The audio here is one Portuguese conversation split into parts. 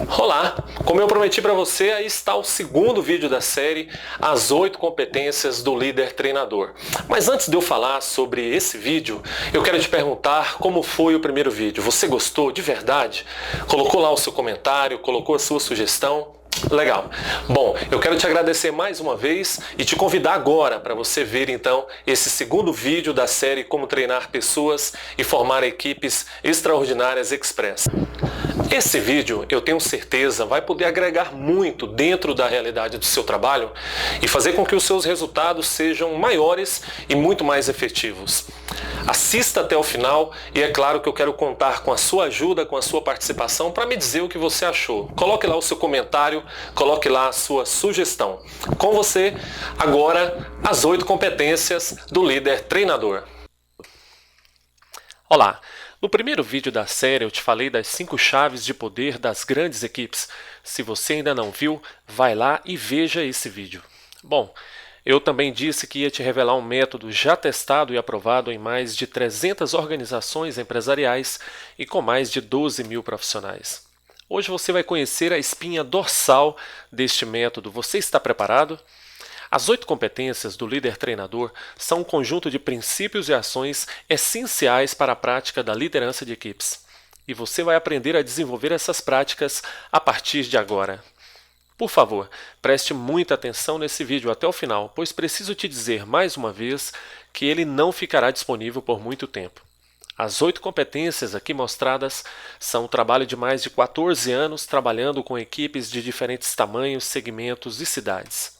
Olá! Como eu prometi para você, aí está o segundo vídeo da série As 8 competências do líder treinador. Mas antes de eu falar sobre esse vídeo, eu quero te perguntar como foi o primeiro vídeo. Você gostou de verdade? Colocou lá o seu comentário, colocou a sua sugestão? Legal. Bom, eu quero te agradecer mais uma vez e te convidar agora para você ver então esse segundo vídeo da série Como Treinar Pessoas e Formar Equipes Extraordinárias Express. Esse vídeo, eu tenho certeza, vai poder agregar muito dentro da realidade do seu trabalho e fazer com que os seus resultados sejam maiores e muito mais efetivos. Assista até o final e é claro que eu quero contar com a sua ajuda, com a sua participação para me dizer o que você achou. Coloque lá o seu comentário, coloque lá a sua sugestão. Com você, agora, as 8 competências do líder treinador. Olá! No primeiro vídeo da série eu te falei das 5 chaves de poder das grandes equipes. Se você ainda não viu, vai lá e veja esse vídeo. Bom, eu também disse que ia te revelar um método já testado e aprovado em mais de 300 organizações empresariais e com mais de 12 mil profissionais. Hoje você vai conhecer a espinha dorsal deste método. Você está preparado? As 8 competências do líder treinador são um conjunto de princípios e ações essenciais para a prática da liderança de equipes. E você vai aprender a desenvolver essas práticas a partir de agora. Por favor, preste muita atenção nesse vídeo até o final, pois preciso te dizer mais uma vez que ele não ficará disponível por muito tempo. As 8 competências aqui mostradas são o trabalho de mais de 14 anos trabalhando com equipes de diferentes tamanhos, segmentos e cidades.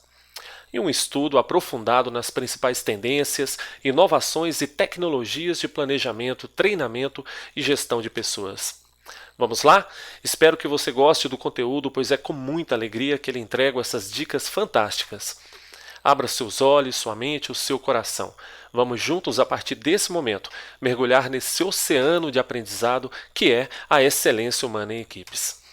E um estudo aprofundado nas principais tendências, inovações e tecnologias de planejamento, treinamento e gestão de pessoas. Vamos lá? Espero que você goste do conteúdo, pois é com muita alegria que ele entrego essas dicas fantásticas. Abra seus olhos, sua mente, o seu coração. Vamos juntos, a partir desse momento, mergulhar nesse oceano de aprendizado que é a excelência humana em equipes.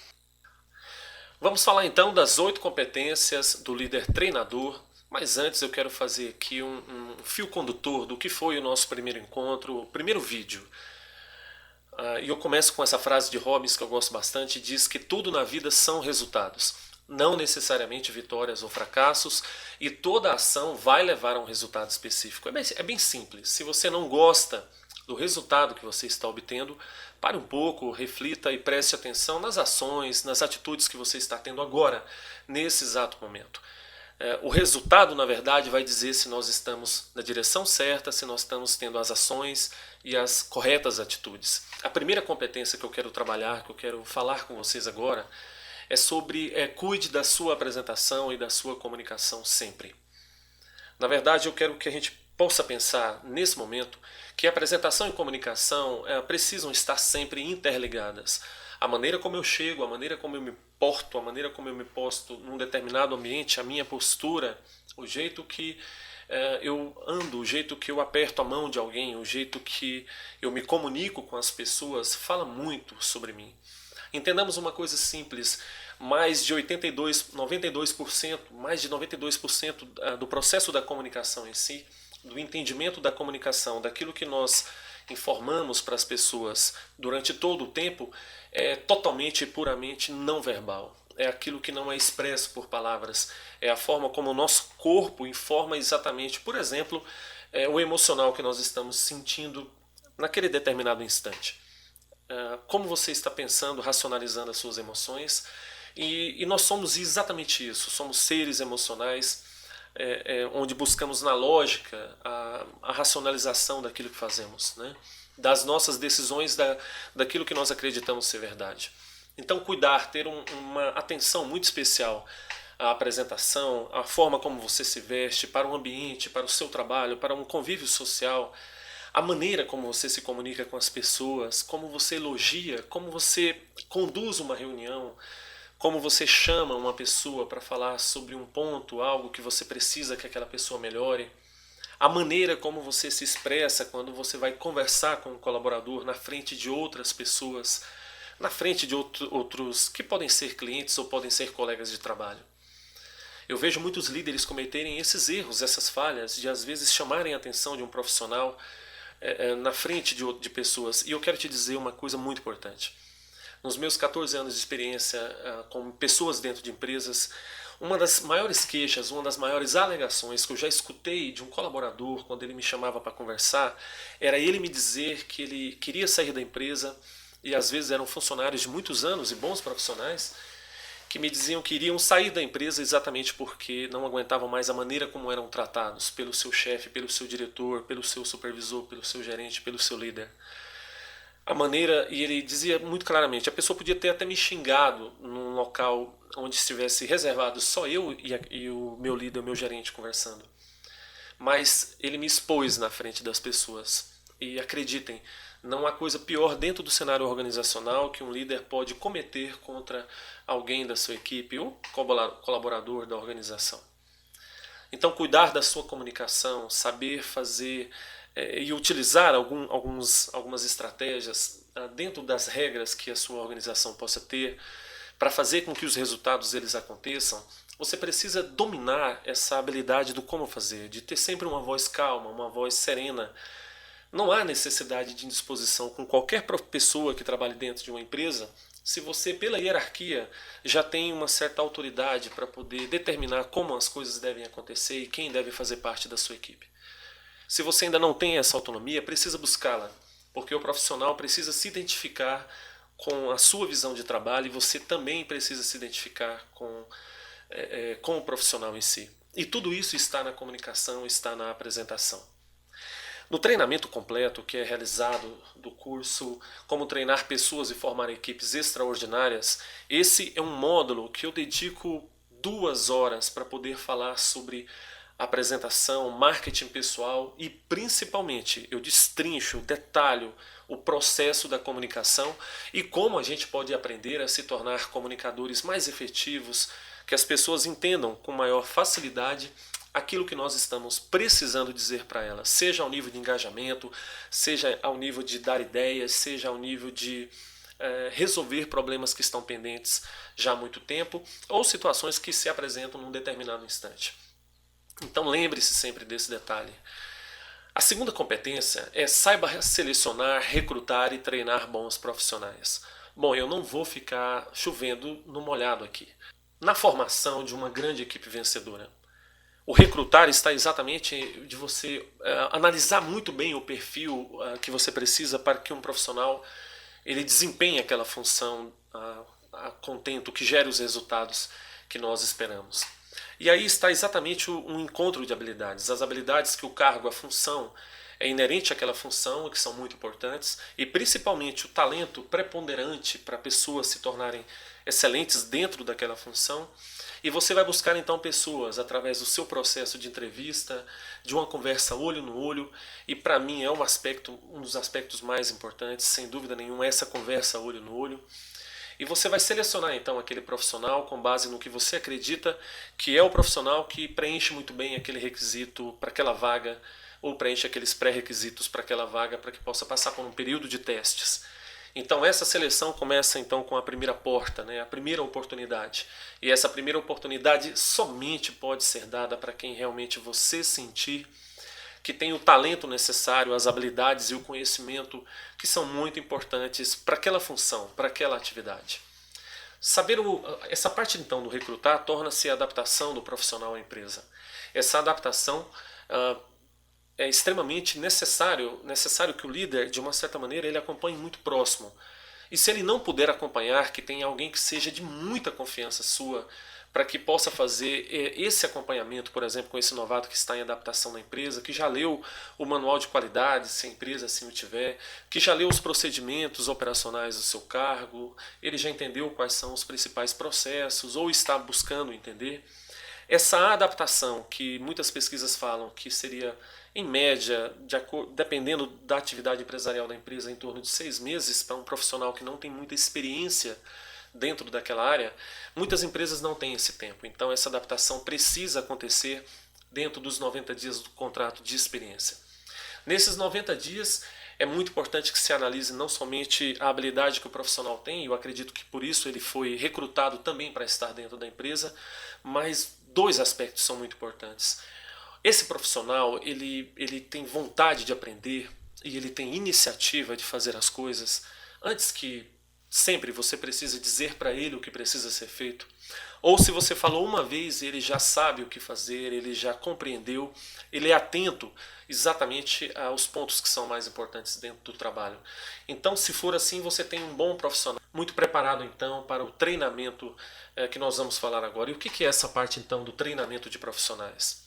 Vamos falar então das 8 competências do líder treinador, mas antes eu quero fazer aqui um fio condutor do que foi o nosso primeiro encontro, o primeiro vídeo. E eu começo com essa frase de Robbins que eu gosto bastante, diz que tudo na vida são resultados, não necessariamente vitórias ou fracassos, e toda ação vai levar a um resultado específico. É bem simples, se você não gosta do resultado que você está obtendo, pare um pouco, reflita e preste atenção nas ações, nas atitudes que você está tendo agora, nesse exato momento. O resultado, na verdade, vai dizer se nós estamos na direção certa, se nós estamos tendo as ações e as corretas atitudes. A primeira competência que eu quero trabalhar, que eu quero falar com vocês agora, é sobre cuide da sua apresentação e da sua comunicação sempre. Na verdade, eu quero que a gente possa pensar nesse momento que apresentação e comunicação precisam estar sempre interligadas. A maneira como eu chego, a maneira como eu me porto, a maneira como eu me posto num determinado ambiente, a minha postura, o jeito que eu ando, o jeito que eu aperto a mão de alguém, o jeito que eu me comunico com as pessoas, fala muito sobre mim. Entendamos uma coisa simples, mais de 92%, mais de 92% do processo da comunicação em si, do entendimento da comunicação, daquilo que nós informamos para as pessoas durante todo o tempo, é totalmente e puramente não verbal. É aquilo que não é expresso por palavras, é a forma como o nosso corpo informa exatamente, por exemplo, o emocional que nós estamos sentindo naquele determinado instante. Como você está pensando, racionalizando as suas emoções, e nós somos exatamente isso, somos seres emocionais, onde buscamos na lógica a racionalização daquilo que fazemos, né? Das nossas decisões, daquilo que nós acreditamos ser verdade. Então cuidar, ter uma atenção muito especial à apresentação, à forma como você se veste, para o ambiente, para o seu trabalho, para um convívio social, a maneira como você se comunica com as pessoas, como você elogia, como você conduz uma reunião, como você chama uma pessoa para falar sobre um ponto, algo que você precisa que aquela pessoa melhore, a maneira como você se expressa quando você vai conversar com um colaborador na frente de outras pessoas, na frente de outros que podem ser clientes ou podem ser colegas de trabalho. Eu vejo muitos líderes cometerem esses erros, essas falhas, de às vezes chamarem a atenção de um profissional na frente de pessoas. E eu quero te dizer uma coisa muito importante. Nos meus 14 anos de experiência com pessoas dentro de empresas, uma das maiores queixas, uma das maiores alegações que eu já escutei de um colaborador quando ele me chamava para conversar, era ele me dizer que ele queria sair da empresa, e às vezes eram funcionários de muitos anos e bons profissionais, que me diziam que iriam sair da empresa exatamente porque não aguentavam mais a maneira como eram tratados pelo seu chefe, pelo seu diretor, pelo seu supervisor, pelo seu gerente, pelo seu líder. A maneira, e ele dizia muito claramente, a pessoa podia ter até me xingado num local onde estivesse reservado só eu e o meu líder, o meu gerente conversando. Mas ele me expôs na frente das pessoas. E acreditem, não há coisa pior dentro do cenário organizacional que um líder pode cometer contra alguém da sua equipe ou colaborador da organização. Então, cuidar da sua comunicação, saber fazer e utilizar algumas estratégias dentro das regras que a sua organização possa ter para fazer com que os resultados eles aconteçam, você precisa dominar essa habilidade do como fazer, de ter sempre uma voz calma, uma voz serena. Não há necessidade de indisposição com qualquer pessoa que trabalhe dentro de uma empresa se você, pela hierarquia, já tem uma certa autoridade para poder determinar como as coisas devem acontecer e quem deve fazer parte da sua equipe. Se você ainda não tem essa autonomia, precisa buscá-la, porque o profissional precisa se identificar com a sua visão de trabalho e você também precisa se identificar com o profissional em si. E tudo isso está na comunicação, está na apresentação. No treinamento completo, que é realizado do curso Como Treinar Pessoas e Formar Equipes Extraordinárias, esse é um módulo que eu dedico 2 horas para poder falar sobre apresentação, marketing pessoal e principalmente eu destrincho, detalho o processo da comunicação e como a gente pode aprender a se tornar comunicadores mais efetivos, que as pessoas entendam com maior facilidade aquilo que nós estamos precisando dizer para elas, seja ao nível de engajamento, seja ao nível de dar ideias, seja ao nível de resolver problemas que estão pendentes já há muito tempo ou situações que se apresentam num determinado instante. Então lembre-se sempre desse detalhe. A segunda competência é saiba selecionar, recrutar e treinar bons profissionais. Bom, eu não vou ficar chovendo no molhado aqui. Na formação de uma grande equipe vencedora, o recrutar está exatamente de você analisar muito bem o perfil que você precisa para que um profissional ele desempenhe aquela função a contento, que gere os resultados que nós esperamos. E aí está exatamente um encontro de habilidades. As habilidades que o cargo, a função, é inerente àquela função, que são muito importantes, e principalmente o talento preponderante para pessoas se tornarem excelentes dentro daquela função. E você vai buscar então pessoas através do seu processo de entrevista, de uma conversa olho no olho, e para mim é um dos aspectos mais importantes, sem dúvida nenhuma, essa conversa olho no olho. E você vai selecionar então aquele profissional com base no que você acredita que é o profissional que preenche muito bem aquele requisito para aquela vaga ou preenche aqueles pré-requisitos para aquela vaga para que possa passar por um período de testes. Então essa seleção começa então com a primeira porta, né, a primeira oportunidade. E essa primeira oportunidade somente pode ser dada para quem realmente você sentir que tem o talento necessário, as habilidades e o conhecimento que são muito importantes para aquela função, para aquela atividade. Essa parte então do recrutar torna-se a adaptação do profissional à empresa. Essa adaptação é extremamente necessário que o líder, de uma certa maneira, ele acompanhe muito próximo. E se ele não puder acompanhar, que tenha alguém que seja de muita confiança sua, para que possa fazer esse acompanhamento, por exemplo, com esse novato que está em adaptação na empresa, que já leu o manual de qualidade, se a empresa assim o tiver, que já leu os procedimentos operacionais do seu cargo, ele já entendeu quais são os principais processos ou está buscando entender. Essa adaptação, que muitas pesquisas falam que seria, em média, dependendo da atividade empresarial da empresa, em torno de 6 meses para um profissional que não tem muita experiência dentro daquela área, muitas empresas não têm esse tempo. Então essa adaptação precisa acontecer dentro dos 90 dias do contrato de experiência. Nesses 90 dias é muito importante que se analise não somente a habilidade que o profissional tem, e eu acredito que por isso ele foi recrutado também para estar dentro da empresa, mas 2 aspectos são muito importantes. Esse profissional ele tem vontade de aprender e ele tem iniciativa de fazer as coisas antes que Sempre você precisa dizer para ele o que precisa ser feito. Ou se você falou uma vez, ele já sabe o que fazer, ele já compreendeu, ele é atento exatamente aos pontos que são mais importantes dentro do trabalho. Então, se for assim, você tem um bom profissional, muito preparado então para o treinamento que nós vamos falar agora. E o que é essa parte então do treinamento de profissionais?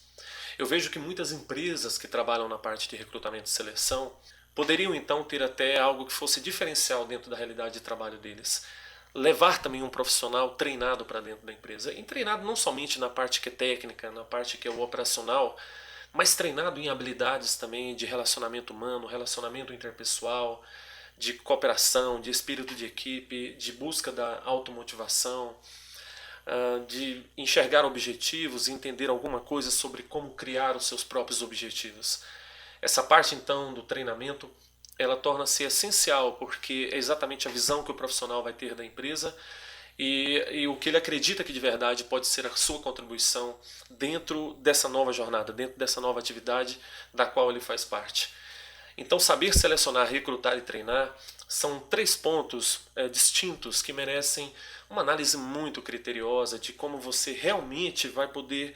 Eu vejo que muitas empresas que trabalham na parte de recrutamento e seleção poderiam então ter até algo que fosse diferencial dentro da realidade de trabalho deles. Levar também um profissional treinado para dentro da empresa. E treinado não somente na parte que é técnica, na parte que é o operacional, mas treinado em habilidades também de relacionamento humano, relacionamento interpessoal, de cooperação, de espírito de equipe, de busca da automotivação, de enxergar objetivos e entender alguma coisa sobre como criar os seus próprios objetivos. Essa parte então do treinamento, ela torna-se essencial porque é exatamente a visão que o profissional vai ter da empresa e o que ele acredita que de verdade pode ser a sua contribuição dentro dessa nova jornada, dentro dessa nova atividade da qual ele faz parte. Então, saber selecionar, recrutar e treinar são 3 pontos distintos que merecem uma análise muito criteriosa de como você realmente vai poder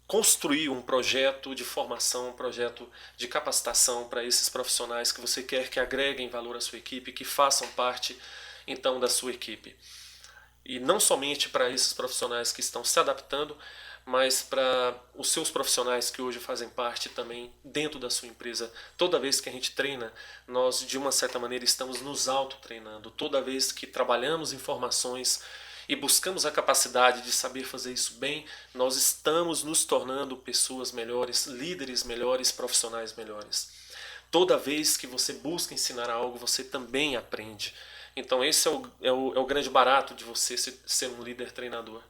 construir um projeto de formação, um projeto de capacitação para esses profissionais que você quer que agreguem valor à sua equipe, que façam parte então da sua equipe. E não somente para esses profissionais que estão se adaptando, mas para os seus profissionais que hoje fazem parte também dentro da sua empresa. Toda vez que a gente treina, nós de uma certa maneira estamos nos auto-treinando. Toda vez que trabalhamos informações e buscamos a capacidade de saber fazer isso bem, nós estamos nos tornando pessoas melhores, líderes melhores, profissionais melhores. Toda vez que você busca ensinar algo, você também aprende. Então esse é o grande barato de você ser um líder treinador.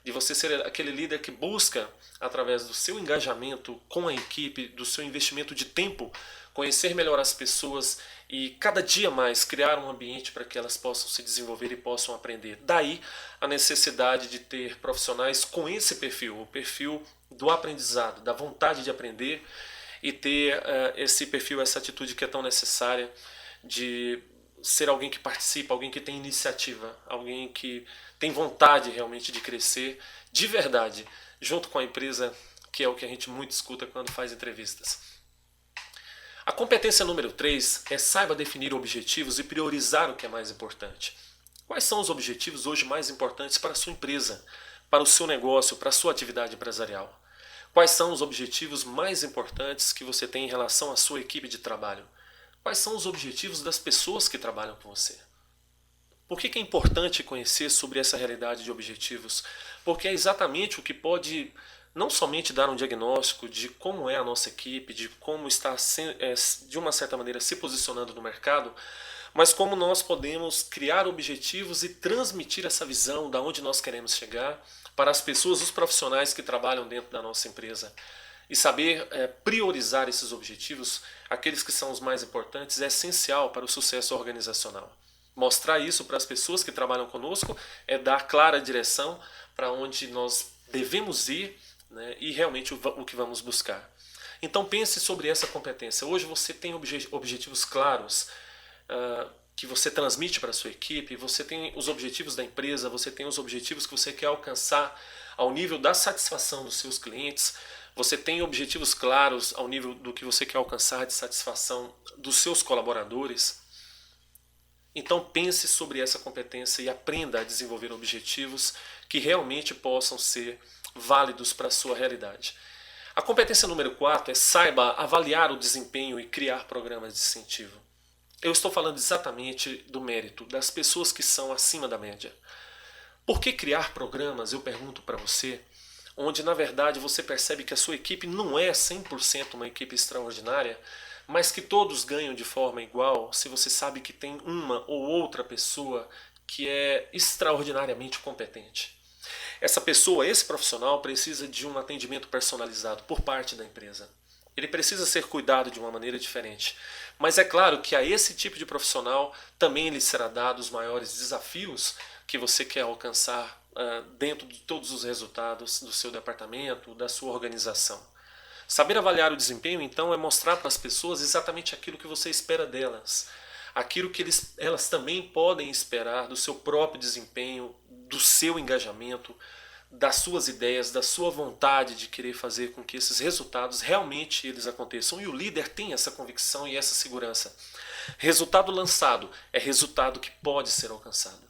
De você ser aquele líder que busca, através do seu engajamento com a equipe, do seu investimento de tempo, conhecer melhor as pessoas e cada dia mais criar um ambiente para que elas possam se desenvolver e possam aprender. Daí a necessidade de ter profissionais com esse perfil, o perfil do aprendizado, da vontade de aprender e ter esse perfil, essa atitude que é tão necessária de ser alguém que participa, alguém que tem iniciativa, alguém que tem vontade realmente de crescer de verdade, junto com a empresa, que é o que a gente muito escuta quando faz entrevistas. A competência número 3 é saiba definir objetivos e priorizar o que é mais importante. Quais são os objetivos hoje mais importantes para a sua empresa, para o seu negócio, para a sua atividade empresarial? Quais são os objetivos mais importantes que você tem em relação à sua equipe de trabalho? Quais são os objetivos das pessoas que trabalham com você? Por que é importante conhecer sobre essa realidade de objetivos? Porque é exatamente o que pode não somente dar um diagnóstico de como é a nossa equipe, de como está de uma certa maneira se posicionando no mercado, mas como nós podemos criar objetivos e transmitir essa visão de onde nós queremos chegar para as pessoas, os profissionais que trabalham dentro da nossa empresa. E saber priorizar esses objetivos, aqueles que são os mais importantes, é essencial para o sucesso organizacional. Mostrar isso para as pessoas que trabalham conosco é dar clara direção para onde nós devemos ir, né, e realmente o que vamos buscar. Então pense sobre essa competência. Hoje você tem objetivos claros que você transmite para a sua equipe, você tem os objetivos da empresa, você tem os objetivos que você quer alcançar ao nível da satisfação dos seus clientes, você tem objetivos claros ao nível do que você quer alcançar de satisfação dos seus colaboradores. Então pense sobre essa competência e aprenda a desenvolver objetivos que realmente possam ser válidos para a sua realidade. A competência número 4 é saiba avaliar o desempenho e criar programas de incentivo. Eu estou falando exatamente do mérito, das pessoas que são acima da média. Por que criar programas, eu pergunto para você, onde na verdade você percebe que a sua equipe não é 100% uma equipe extraordinária, mas que todos ganham de forma igual, se você sabe que tem uma ou outra pessoa que é extraordinariamente competente. Essa pessoa, esse profissional, precisa de um atendimento personalizado por parte da empresa. Ele precisa ser cuidado de uma maneira diferente. Mas é claro que a esse tipo de profissional também lhe será dado os maiores desafios que você quer alcançar dentro de todos os resultados do seu departamento, da sua organização. Saber avaliar o desempenho, então, é mostrar para as pessoas exatamente aquilo que você espera delas. aquilo que elas também podem esperar do seu próprio desempenho, do seu engajamento, das suas ideias, da sua vontade de querer fazer com que esses resultados realmente eles aconteçam. E o líder tem essa convicção e essa segurança. Resultado lançado é resultado que pode ser alcançado.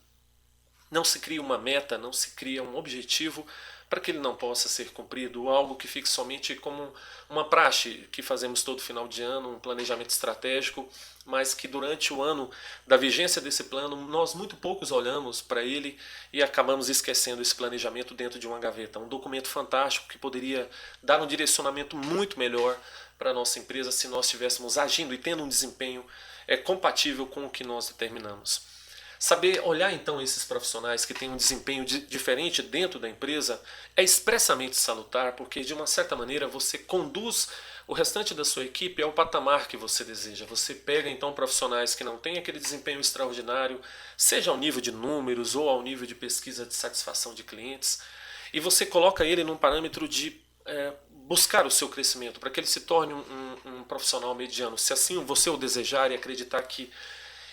Não se cria uma meta, não se cria um objetivo para que ele não possa ser cumprido, ou algo que fique somente como uma praxe que fazemos todo final de ano, um planejamento estratégico, mas que durante o ano da vigência desse plano nós muito poucos olhamos para ele e acabamos esquecendo esse planejamento dentro de uma gaveta. Um documento fantástico que poderia dar um direcionamento muito melhor para a nossa empresa se nós estivéssemos agindo e tendo um desempenho compatível com o que nós determinamos. Saber olhar então esses profissionais que têm um desempenho diferente dentro da empresa é expressamente salutar, porque de uma certa maneira você conduz o restante da sua equipe ao patamar que você deseja. Você pega então profissionais que não têm aquele desempenho extraordinário, seja ao nível de números ou ao nível de pesquisa de satisfação de clientes, e você coloca ele num parâmetro de buscar o seu crescimento, para que ele se torne um profissional mediano. Se assim você o desejar e acreditar que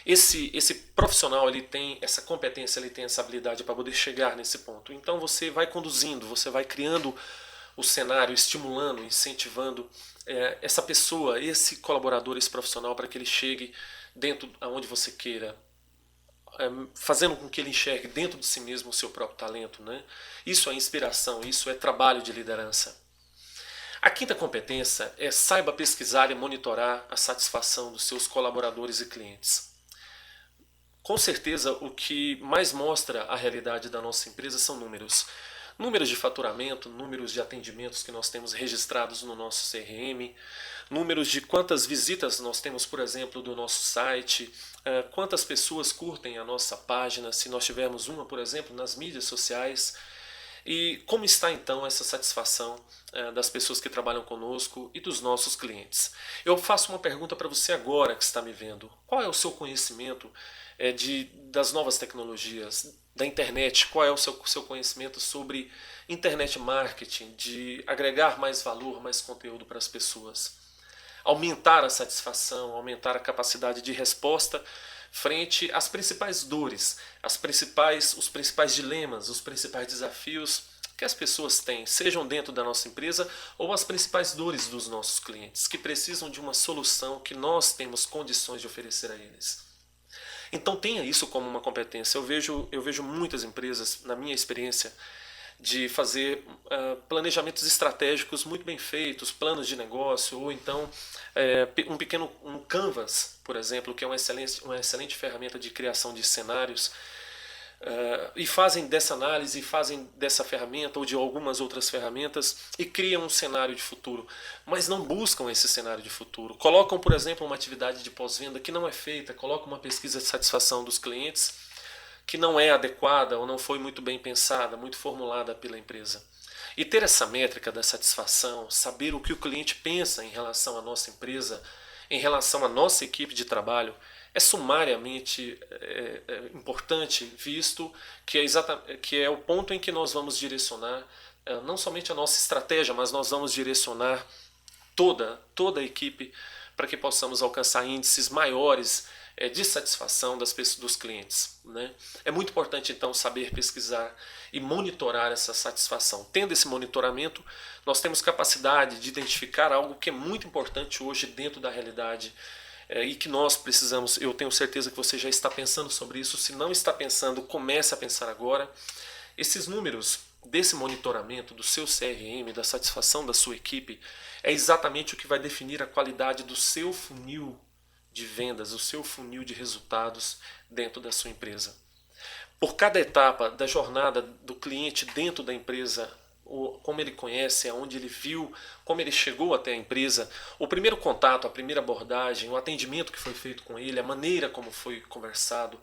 esse profissional ele tem essa competência, ele tem essa habilidade para poder chegar nesse ponto. Então você vai conduzindo, você vai criando o cenário, estimulando, incentivando essa pessoa, esse colaborador, esse profissional para que ele chegue dentro aonde você queira, fazendo com que ele enxergue dentro de si mesmo o seu próprio talento, né? Isso é inspiração, isso é trabalho de liderança. A quinta competência é saiba pesquisar e monitorar a satisfação dos seus colaboradores e clientes. Com certeza o que mais mostra a realidade da nossa empresa são números. Números de faturamento, números de atendimentos que nós temos registrados no nosso CRM, números de quantas visitas nós temos, por exemplo, do nosso site, quantas pessoas curtem a nossa página, se nós tivermos uma, por exemplo, nas mídias sociais. E como está então essa satisfação das pessoas que trabalham conosco e dos nossos clientes? Eu faço uma pergunta para você agora que está me vendo. Qual é o seu conhecimento das novas tecnologias, da internet? Qual é o seu conhecimento sobre internet marketing, de agregar mais valor, mais conteúdo para as pessoas? Aumentar a satisfação, aumentar a capacidade de resposta frente às principais dores, os principais dilemas, os principais desafios que as pessoas têm, sejam dentro da nossa empresa ou as principais dores dos nossos clientes, que precisam de uma solução que nós temos condições de oferecer a eles. Então tenha isso como uma competência. Eu vejo muitas empresas, na minha experiência, de fazer planejamentos estratégicos muito bem feitos, planos de negócio, ou então um Canvas, por exemplo, que é uma excelente ferramenta de criação de cenários, e fazem dessa análise, fazem dessa ferramenta ou de algumas outras ferramentas e criam um cenário de futuro, mas não buscam esse cenário de futuro. Colocam, por exemplo, uma atividade de pós-venda que não é feita, colocam uma pesquisa de satisfação dos clientes que não é adequada ou não foi muito bem pensada, muito formulada pela empresa. E ter essa métrica da satisfação, saber o que o cliente pensa em relação à nossa empresa, em relação à nossa equipe de trabalho, é sumariamente importante, visto que é o ponto em que nós vamos direcionar não somente a nossa estratégia, mas nós vamos direcionar toda a equipe para que possamos alcançar índices maiores de satisfação dos clientes, né? É muito importante então saber pesquisar e monitorar essa satisfação. Tendo esse monitoramento, nós temos capacidade de identificar algo que é muito importante hoje dentro da realidade e que nós precisamos. Eu tenho certeza que você já está pensando sobre isso. Se não está pensando, comece a pensar agora. Esses números desse monitoramento do seu CRM, da satisfação da sua equipe, é exatamente o que vai definir a qualidade do seu funil de vendas, o seu funil de resultados dentro da sua empresa. Por cada etapa da jornada do cliente dentro da empresa, como ele conhece, aonde ele viu, como ele chegou até a empresa, o primeiro contato, a primeira abordagem, o atendimento que foi feito com ele, a maneira como foi conversado,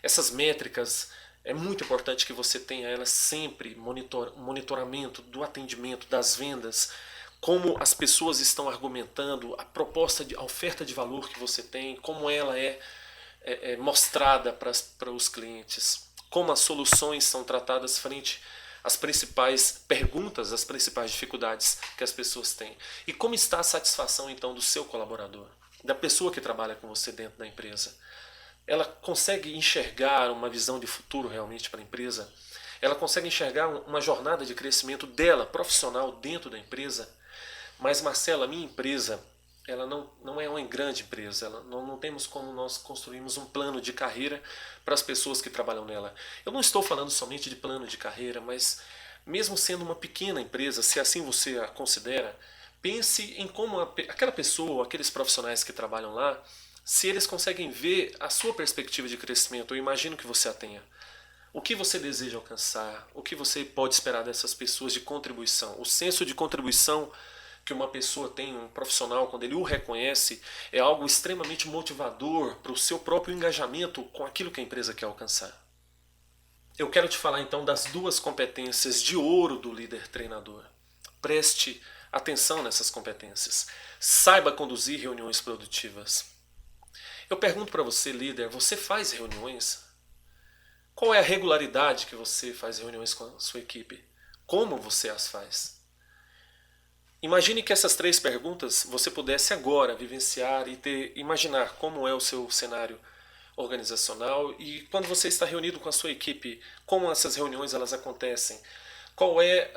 essas métricas, é muito importante que você tenha elas sempre, monitoramento do atendimento, das vendas, como as pessoas estão argumentando, a oferta de valor que você tem, como ela é mostrada para os clientes, como as soluções são tratadas frente às principais perguntas, às principais dificuldades que as pessoas têm. E como está a satisfação então do seu colaborador, da pessoa que trabalha com você dentro da empresa. ela consegue enxergar uma visão de futuro realmente para a empresa? Ela consegue enxergar uma jornada de crescimento dela, profissional, dentro da empresa? Mas, Marcelo, a minha empresa, ela não é uma grande empresa. Não temos como nós construirmos um plano de carreira para as pessoas que trabalham nela. Eu não estou falando somente de plano de carreira, mas mesmo sendo uma pequena empresa, se assim você a considera, pense em como aquela pessoa, aqueles profissionais que trabalham lá, se eles conseguem ver a sua perspectiva de crescimento. Eu imagino que você a tenha. O que você deseja alcançar? O que você pode esperar dessas pessoas de contribuição? O senso de contribuição que uma pessoa tem, um profissional, quando ele o reconhece, é algo extremamente motivador para o seu próprio engajamento com aquilo que a empresa quer alcançar. Eu quero te falar então das duas competências de ouro do líder treinador. Preste atenção nessas competências. Saiba conduzir reuniões produtivas. Eu pergunto para você, líder, você faz reuniões? Qual é a regularidade que você faz reuniões com a sua equipe? Como você as faz? Imagine que essas três perguntas você pudesse agora vivenciar e imaginar como é o seu cenário organizacional e quando você está reunido com a sua equipe, como essas reuniões elas acontecem, qual é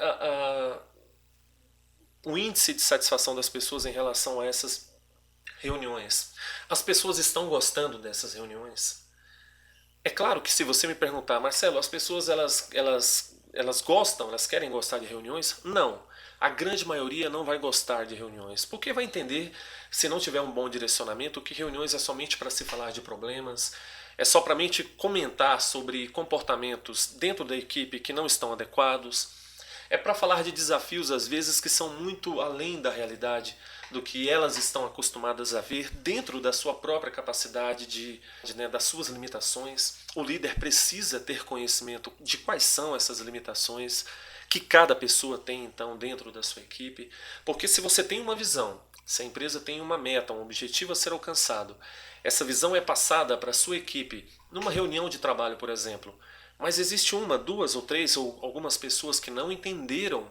o índice de satisfação das pessoas em relação a essas reuniões. As pessoas estão gostando dessas reuniões? É claro que se você me perguntar, Marcelo, as pessoas elas gostam, elas querem gostar de reuniões? Não. A grande maioria não vai gostar de reuniões, porque vai entender, se não tiver um bom direcionamento, que reuniões é somente para se falar de problemas, é só para mente comentar sobre comportamentos dentro da equipe que não estão adequados, é para falar de desafios às vezes que são muito além da realidade, do que elas estão acostumadas a ver dentro da sua própria capacidade, das suas limitações. O líder precisa ter conhecimento de quais são essas limitações que cada pessoa tem então dentro da sua equipe, porque se você tem uma visão, se a empresa tem uma meta, um objetivo a ser alcançado, essa visão é passada para a sua equipe numa reunião de trabalho, por exemplo, mas existe uma, duas ou três ou algumas pessoas que não entenderam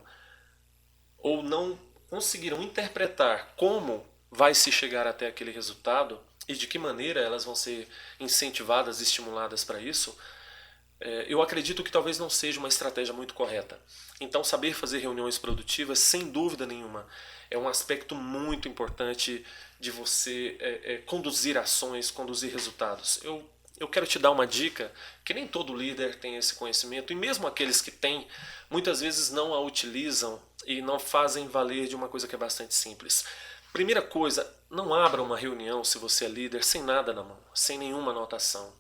ou não conseguiram interpretar como vai se chegar até aquele resultado e de que maneira elas vão ser incentivadas, estimuladas para isso, eu acredito que talvez não seja uma estratégia muito correta. Então, saber fazer reuniões produtivas, sem dúvida nenhuma, é um aspecto muito importante de você conduzir ações, conduzir resultados. Eu quero te dar uma dica que nem todo líder tem esse conhecimento, e mesmo aqueles que têm, muitas vezes não a utilizam e não fazem valer de uma coisa que é bastante simples. Primeira coisa, não abra uma reunião se você é líder sem nada na mão, sem nenhuma anotação,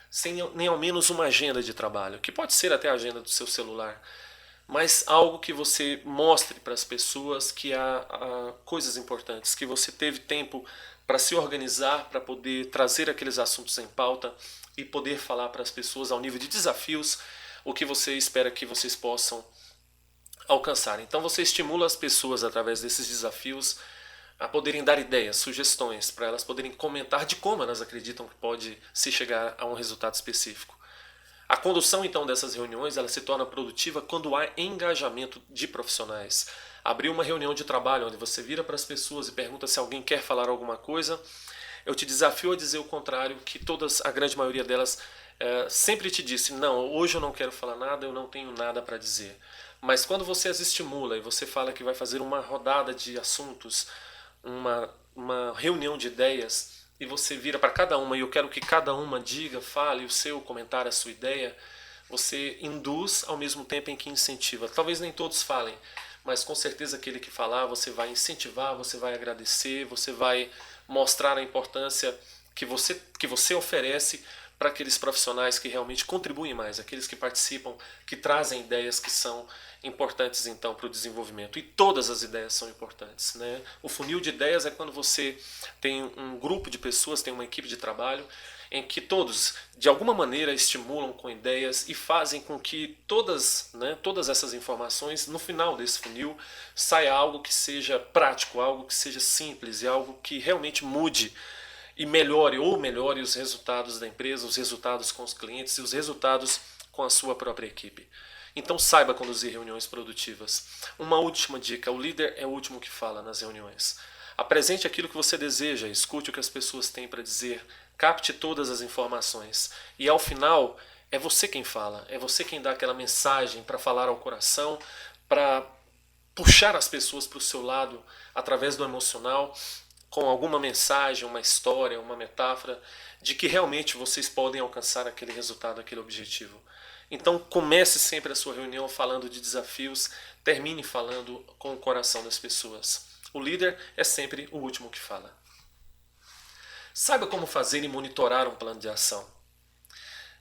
sem nem ao menos uma agenda de trabalho, que pode ser até a agenda do seu celular, mas algo que você mostre para as pessoas que há coisas importantes, que você teve tempo para se organizar, para poder trazer aqueles assuntos em pauta e poder falar para as pessoas ao nível de desafios o que você espera que vocês possam alcançar. Então você estimula as pessoas através desses desafios a poderem dar ideias, sugestões, para elas poderem comentar de como elas acreditam que pode se chegar a um resultado específico. A condução então dessas reuniões ela se torna produtiva quando há engajamento de profissionais. Abrir uma reunião de trabalho onde você vira para as pessoas e pergunta se alguém quer falar alguma coisa, eu te desafio a dizer o contrário, que a grande maioria delas sempre te disse, não, hoje eu não quero falar nada, eu não tenho nada para dizer. Mas quando você as estimula e você fala que vai fazer uma rodada de assuntos, uma reunião de ideias, e você vira para cada uma e eu quero que cada uma diga, fale o seu comentário, a sua ideia, você induz ao mesmo tempo em que incentiva. Talvez nem todos falem, mas com certeza aquele que falar você vai incentivar, você vai agradecer, você vai mostrar a importância que você oferece para aqueles profissionais que realmente contribuem mais, aqueles que participam, que trazem ideias que são importantes então para o desenvolvimento. E todas as ideias são importantes, né? O funil de ideias é quando você tem um grupo de pessoas, tem uma equipe de trabalho em que todos, de alguma maneira, estimulam com ideias e fazem com que todas essas informações, no final desse funil, saia algo que seja prático, algo que seja simples e algo que realmente mude e melhore os resultados da empresa, os resultados com os clientes e os resultados com a sua própria equipe. Então saiba conduzir reuniões produtivas. Uma última dica, o líder é o último que fala nas reuniões. Apresente aquilo que você deseja, escute o que as pessoas têm para dizer, capte todas as informações. E ao final, é você quem fala, é você quem dá aquela mensagem para falar ao coração, para puxar as pessoas para o seu lado através do emocional, com alguma mensagem, uma história, uma metáfora, de que realmente vocês podem alcançar aquele resultado, aquele objetivo. Então comece sempre a sua reunião falando de desafios, termine falando com o coração das pessoas. O líder é sempre o último que fala. Saiba como fazer e monitorar um plano de ação.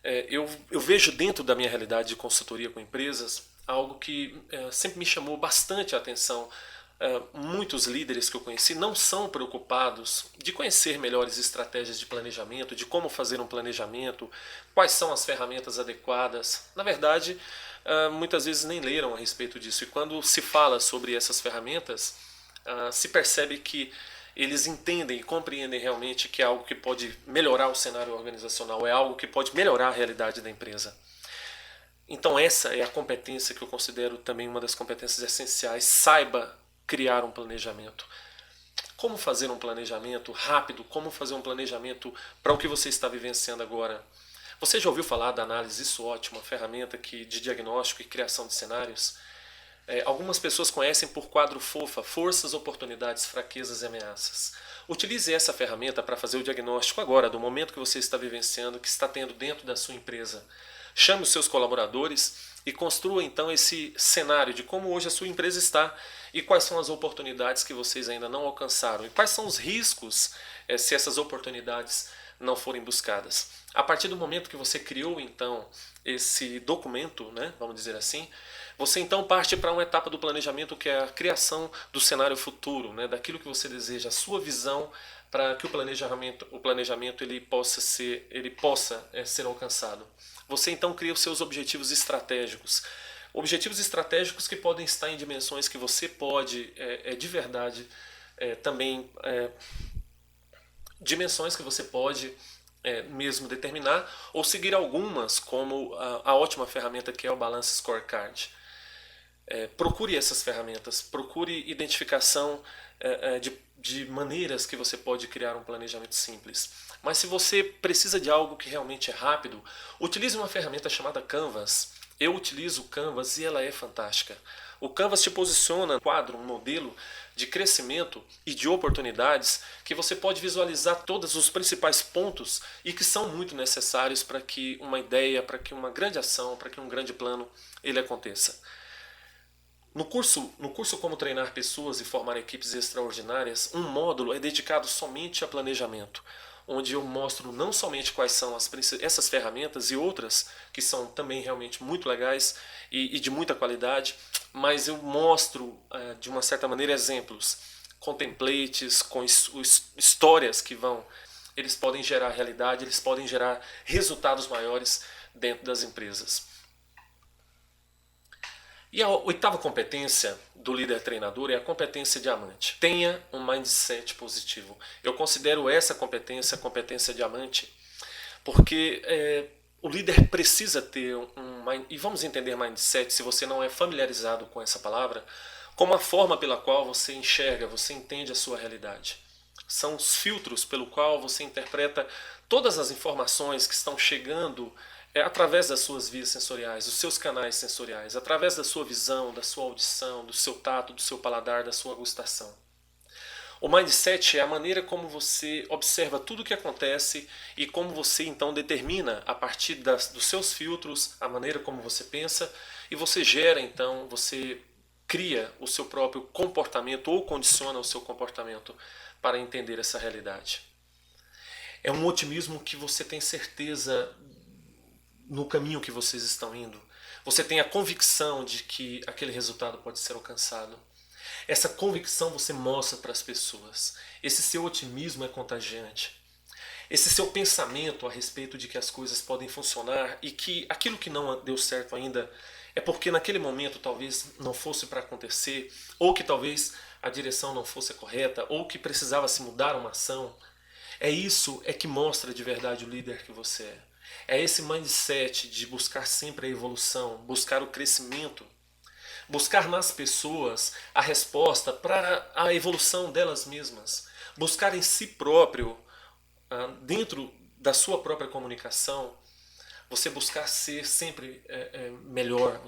Eu vejo dentro da minha realidade de consultoria com empresas algo que sempre me chamou bastante a atenção. Muitos líderes que eu conheci não são preocupados de conhecer melhores estratégias de planejamento, de como fazer um planejamento, quais são as ferramentas adequadas. Na verdade, muitas vezes nem leram a respeito disso. E quando se fala sobre essas ferramentas, se percebe que eles entendem e compreendem realmente que é algo que pode melhorar o cenário organizacional, é algo que pode melhorar a realidade da empresa. Então essa é a competência que eu considero também uma das competências essenciais. Saiba criar um planejamento. Como fazer um planejamento rápido, como fazer um planejamento para o que você está vivenciando agora. Você já ouviu falar da análise SWOT, uma ferramenta de diagnóstico e criação de cenários? Algumas pessoas conhecem por quadro FOFA, forças, oportunidades, fraquezas e ameaças. Utilize essa ferramenta para fazer o diagnóstico agora, do momento que você está vivenciando, que está tendo dentro da sua empresa. Chame os seus colaboradores e construa então esse cenário de como hoje a sua empresa está e quais são as oportunidades que vocês ainda não alcançaram e quais são os riscos se essas oportunidades não forem buscadas. A partir do momento que você criou então esse documento, né, vamos dizer assim, você então parte para uma etapa do planejamento que é a criação do cenário futuro, né, daquilo que você deseja, a sua visão para que o planejamento ele possa ser alcançado. Você então cria os seus objetivos estratégicos. Objetivos estratégicos que podem estar em dimensões que você pode, de verdade, também dimensões que você pode mesmo determinar, ou seguir algumas, como a ótima ferramenta que é o Balance Scorecard. Procure essas ferramentas, procure identificação de maneiras que você pode criar um planejamento simples. Mas se você precisa de algo que realmente é rápido, utilize uma ferramenta chamada Canvas. Eu utilizo o Canvas e ela é fantástica. O Canvas te posiciona um quadro, um modelo de crescimento e de oportunidades que você pode visualizar todos os principais pontos e que são muito necessários para que uma ideia, para que uma grande ação, para que um grande plano ele aconteça. No curso Como Treinar Pessoas e Formar Equipes Extraordinárias, um módulo é dedicado somente a planejamento, onde eu mostro não somente quais são essas ferramentas e outras que são também realmente muito legais e de muita qualidade, mas eu mostro de uma certa maneira exemplos com templates, com histórias eles podem gerar realidade, eles podem gerar resultados maiores dentro das empresas. E a oitava competência do líder treinador é a competência diamante. Tenha um mindset positivo. Eu considero essa competência a competência diamante porque o líder precisa ter e vamos entender mindset, se você não é familiarizado com essa palavra, como a forma pela qual você enxerga, você entende a sua realidade. São os filtros pelo qual você interpreta todas as informações que estão chegando através das suas vias sensoriais, dos seus canais sensoriais, através da sua visão, da sua audição, do seu tato, do seu paladar, da sua gustação. O mindset é a maneira como você observa tudo o que acontece e como você então determina a partir dos seus filtros a maneira como você pensa e você gera então, você cria o seu próprio comportamento ou condiciona o seu comportamento para entender essa realidade. É um otimismo que você tem certeza no caminho que vocês estão indo. Você tem a convicção de que aquele resultado pode ser alcançado. Essa convicção você mostra para as pessoas. Esse seu otimismo é contagiante. Esse seu pensamento a respeito de que as coisas podem funcionar e que aquilo que não deu certo ainda é porque naquele momento talvez não fosse para acontecer, ou que talvez a direção não fosse a correta, ou que precisava se mudar uma ação. Isso que mostra de verdade o líder que você é. É esse mindset de buscar sempre a evolução, buscar o crescimento, buscar nas pessoas a resposta para a evolução delas mesmas, buscar em si próprio, dentro da sua própria comunicação, você buscar ser sempre melhor,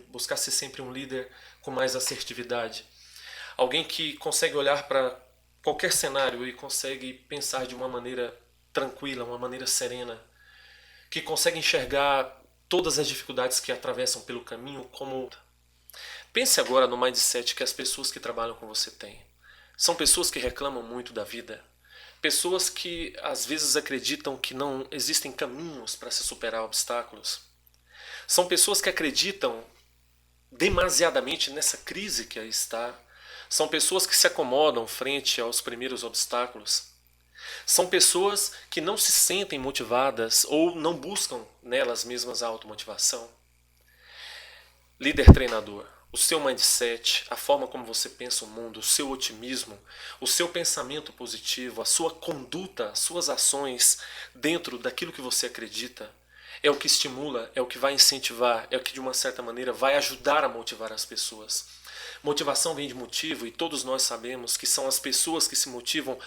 buscar ser sempre um líder com mais assertividade. Alguém que consegue olhar para qualquer cenário e consegue pensar de uma maneira tranquila, uma maneira serena, que consegue enxergar todas as dificuldades que atravessam pelo caminho como... Pense agora no mindset que as pessoas que trabalham com você têm. São pessoas que reclamam muito da vida. Pessoas que às vezes acreditam que não existem caminhos para se superar obstáculos. São pessoas que acreditam demasiadamente nessa crise que aí está. São pessoas que se acomodam frente aos primeiros obstáculos. São pessoas que não se sentem motivadas ou não buscam nelas mesmas a automotivação. Líder treinador, o seu mindset, a forma como você pensa o mundo, o seu otimismo, o seu pensamento positivo, a sua conduta, as suas ações dentro daquilo que você acredita, é o que estimula, é o que vai incentivar, é o que de uma certa maneira vai ajudar a motivar as pessoas. Motivação vem de motivo e todos nós sabemos que são as pessoas que se motivam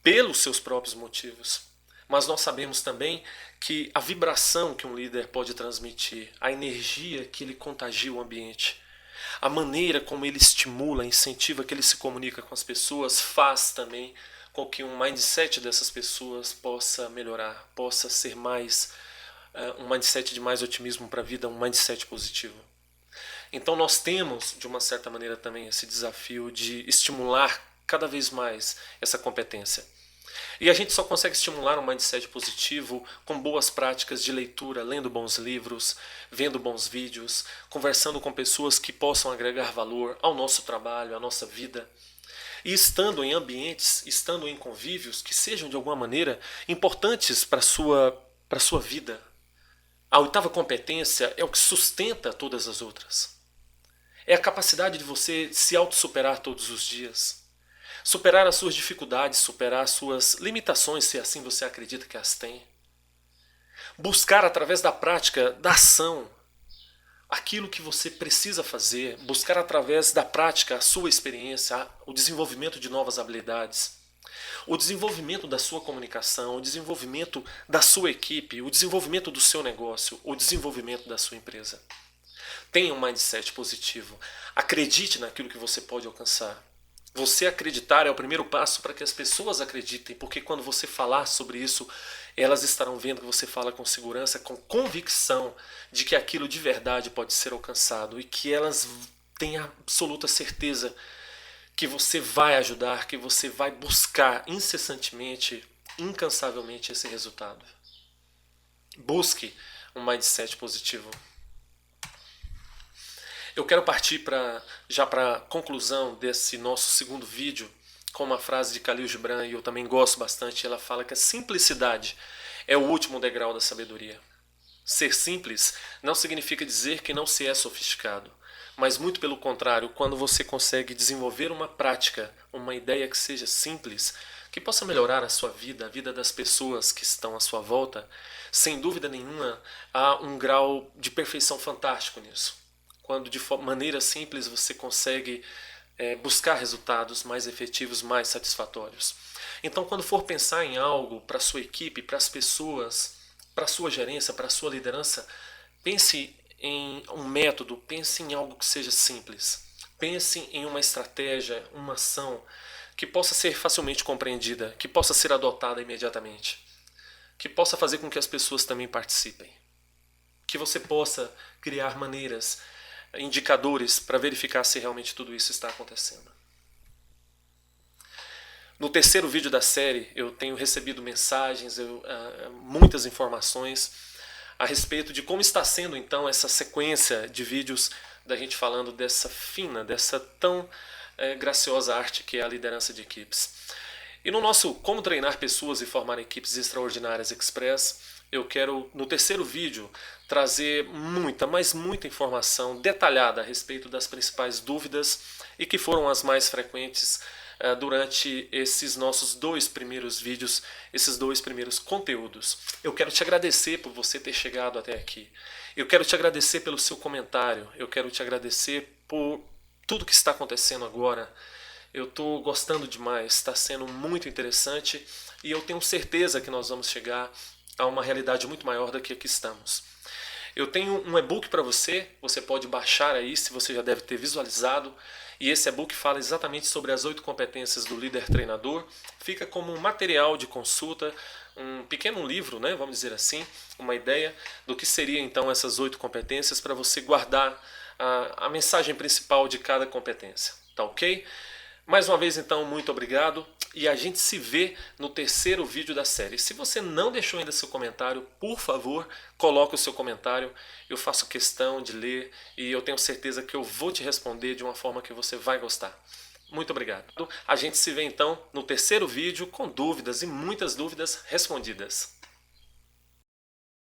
pelos seus próprios motivos. Mas nós sabemos também que a vibração que um líder pode transmitir, a energia que ele contagia o ambiente, a maneira como ele estimula, incentiva, que ele se comunica com as pessoas, faz também com que um mindset dessas pessoas possa melhorar, possa ser mais um mindset de mais otimismo para a vida, um mindset positivo. Então nós temos, de uma certa maneira, também esse desafio de estimular cada vez mais essa competência. E a gente só consegue estimular um mindset positivo com boas práticas de leitura, lendo bons livros, vendo bons vídeos, conversando com pessoas que possam agregar valor ao nosso trabalho, à nossa vida. E estando em ambientes, estando em convívios que sejam de alguma maneira importantes para a sua vida. A oitava competência é o que sustenta todas as outras. É a capacidade de você se autossuperar todos os dias. Superar as suas dificuldades, superar as suas limitações, se assim você acredita que as tem. Buscar através da prática, da ação, aquilo que você precisa fazer. Buscar através da prática a sua experiência, o desenvolvimento de novas habilidades. O desenvolvimento da sua comunicação, o desenvolvimento da sua equipe, o desenvolvimento do seu negócio, o desenvolvimento da sua empresa. Tenha um mindset positivo. Acredite naquilo que você pode alcançar. Você acreditar é o primeiro passo para que as pessoas acreditem, porque quando você falar sobre isso, elas estarão vendo que você fala com segurança, com convicção de que aquilo de verdade pode ser alcançado e que elas têm absoluta certeza que você vai ajudar, que você vai buscar incessantemente, incansavelmente esse resultado. Busque um mindset positivo. Eu quero partir já para a conclusão desse nosso segundo vídeo com uma frase de Khalil Gibran, e eu também gosto bastante. Ela fala que a simplicidade é o último degrau da sabedoria. Ser simples não significa dizer que não se é sofisticado, mas muito pelo contrário, quando você consegue desenvolver uma prática, uma ideia que seja simples, que possa melhorar a sua vida, a vida das pessoas que estão à sua volta, sem dúvida nenhuma há um grau de perfeição fantástico nisso. Quando de maneira simples você consegue buscar resultados mais efetivos, mais satisfatórios. Então, quando for pensar em algo para a sua equipe, para as pessoas, para a sua gerência, para a sua liderança, pense em um método, pense em algo que seja simples. Pense em uma estratégia, uma ação que possa ser facilmente compreendida, que possa ser adotada imediatamente, que possa fazer com que as pessoas também participem, que você possa criar maneiras, indicadores para verificar se realmente tudo isso está acontecendo. No terceiro vídeo da série eu tenho recebido mensagens, muitas informações a respeito de como está sendo então essa sequência de vídeos da gente falando dessa fina, dessa tão graciosa arte que é a liderança de equipes. E no nosso Como Treinar Pessoas e Formar Equipes Extraordinárias Express, eu quero, no terceiro vídeo, trazer muita, mas muita informação detalhada a respeito das principais dúvidas e que foram as mais frequentes durante esses nossos dois primeiros vídeos, esses dois primeiros conteúdos. Eu quero te agradecer por você ter chegado até aqui. Eu quero te agradecer pelo seu comentário. Eu quero te agradecer por tudo que está acontecendo agora. Eu estou gostando demais, está sendo muito interessante e eu tenho certeza que nós vamos chegar a uma realidade muito maior do que aqui estamos. Eu tenho um e-book para você, você pode baixar aí, se você já deve ter visualizado, e esse e-book fala exatamente sobre as 8 competências do líder treinador. Fica como um material de consulta, um pequeno livro, né, vamos dizer assim, uma ideia do que seria então essas 8 competências para você guardar a mensagem principal de cada competência. Tá ok? Mais uma vez então, muito obrigado e a gente se vê no terceiro vídeo da série. Se você não deixou ainda seu comentário, por favor, coloque o seu comentário. Eu faço questão de ler e eu tenho certeza que eu vou te responder de uma forma que você vai gostar. Muito obrigado. A gente se vê então no terceiro vídeo com dúvidas e muitas dúvidas respondidas.